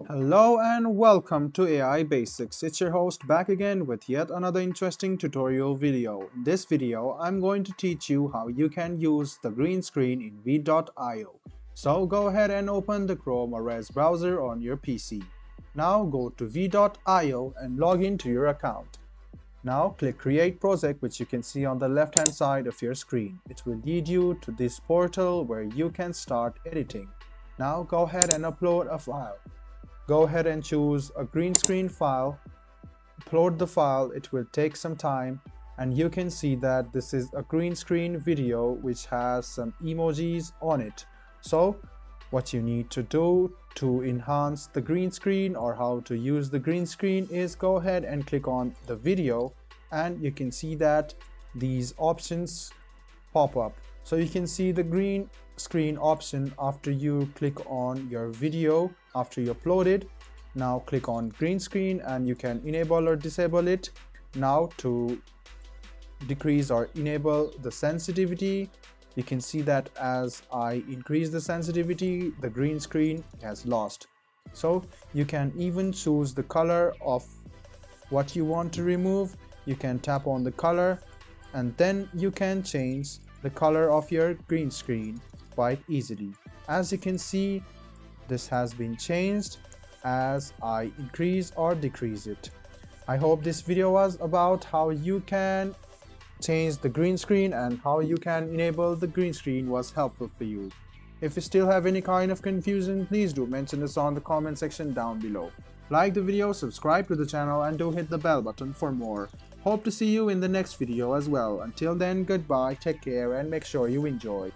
Hello and welcome to AI Basics. It's your host back again with yet another interesting tutorial video. In this video, I'm going to teach you how you can use the green screen in V.io. So go ahead and open the Chrome or Edge browser on your PC. Now go to V.io and log into your account. Now click Create Project, which you can see on the left hand side of your screen. It will lead you to this portal where you can start editing. Now go ahead and upload a file. Go ahead and choose a green screen file, upload the file. It will take some time, and you can see that this is a green screen video which has some emojis on it. So what you need to do to enhance the green screen or how to use the green screen is go ahead and click on the video, and you can see that these options pop up. So you can see the green screen option after you click on your video after you upload it. Now click on green screen and you can enable or disable it. Now to decrease or enable the sensitivity, you can see that as I increase the sensitivity, the green screen has lost. So you can even choose the color of what you want to remove. You can tap on the color and then you can change the color of your green screen quite easily. As you can see, this has been changed as I increase or decrease it. I hope this video was about how you can change the green screen and how you can enable the green screen was helpful for you. If you still have any kind of confusion, please do mention this on the comment section down below. Like the video, subscribe to the channel, and do hit the bell button for more. Hope to see you in the next video as well. Until then, goodbye, take care, and make sure you enjoy.